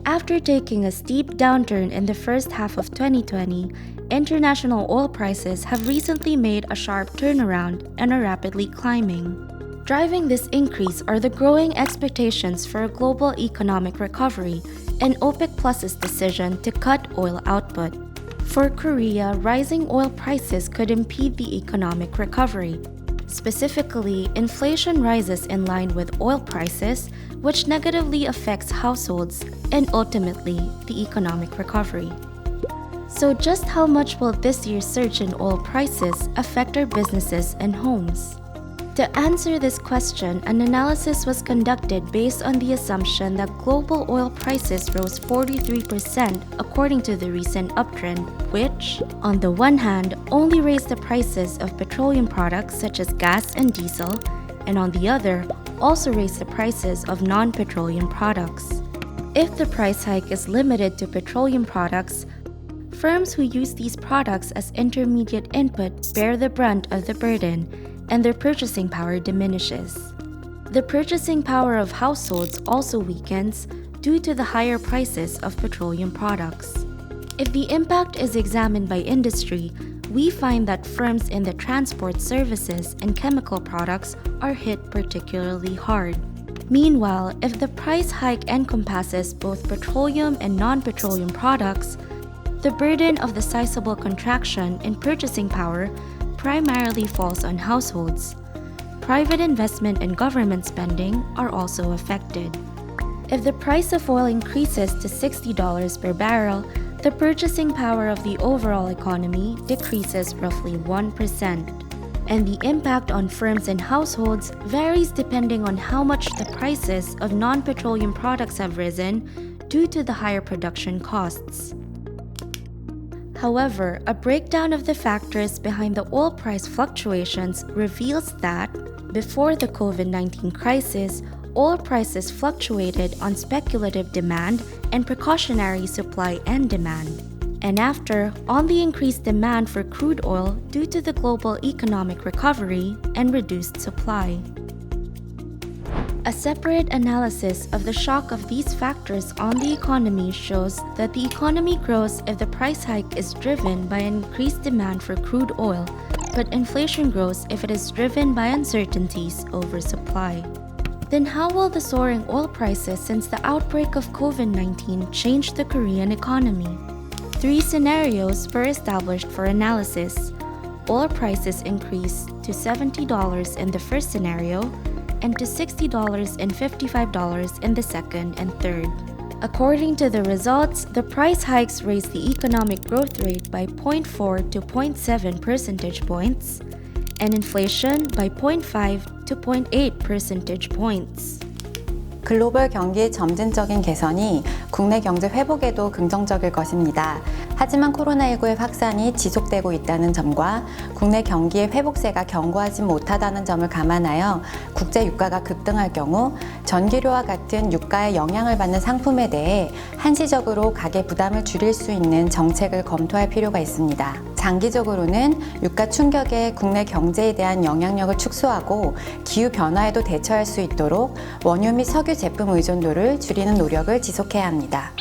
After taking a steep downturn in the first half of 2020, international oil prices have recently made a sharp turnaround and are rapidly climbing. Driving this increase are the growing expectations for a global economic recovery and OPEC Plus's decision to cut oil output. For Korea, rising oil prices could impede the economic recovery. Specifically, inflation rises in line with oil prices, which negatively affects households and ultimately the economic recovery. So just how much will this year's surge in oil prices affect our businesses and homes? To answer this question, an analysis was conducted based on the assumption that global oil prices rose 43% according to the recent uptrend, which, on the one hand, only raised the prices of petroleum products such as gas and diesel, and on the other, also raised the prices of non-petroleum products. If the price hike is limited to petroleum products, firms who use these products as intermediate input bear the brunt of the burden, and their purchasing power diminishes. The purchasing power of households also weakens due to the higher prices of petroleum products. If the impact is examined by industry, we find that firms in the transport services and chemical products are hit particularly hard. Meanwhile, if the price hike encompasses both petroleum and non-petroleum products, the burden of the sizable contraction in purchasing power primarily falls on households. Private investment and government spending are also affected. If the price of oil increases to $60 per barrel, the purchasing power of the overall economy decreases roughly 1%. And the impact on firms and households varies depending on how much the prices of non-petroleum products have risen due to the higher production costs. However, a breakdown of the factors behind the oil price fluctuations reveals that, before the COVID-19 crisis, oil prices fluctuated on speculative demand and precautionary supply and demand, and after, on the increased demand for crude oil due to the global economic recovery and reduced supply. A separate analysis of the shock of these factors on the economy shows that the economy grows if the price hike is driven by an increased demand for crude oil, but inflation grows if it is driven by uncertainties over supply. Then how will the soaring oil prices since the outbreak of COVID-19 change the Korean economy? 3 scenarios were established for analysis. Oil prices increase to $70 in the first scenario, and to $60 and $55 in the second and third. According to the results, the price hikes raised the economic growth rate by 0.4 to 0.7 percentage points, and inflation by 0.5 to 0.8 percentage points. 글로벌 경기의 점진적인 개선이 국내 경제 회복에도 긍정적일 것입니다. 하지만 코로나19의 확산이 지속되고 있다는 점과 국내 경기의 회복세가 견고하지 못하다는 점을 감안하여 국제 유가가 급등할 경우 전기료와 같은 유가에 영향을 받는 상품에 대해 한시적으로 가계 부담을 줄일 수 있는 정책을 검토할 필요가 있습니다. 장기적으로는 유가 충격에 국내 경제에 대한 영향력을 축소하고 기후 변화에도 대처할 수 있도록 원유 및 석유 제품 의존도를 줄이는 노력을 지속해야 합니다.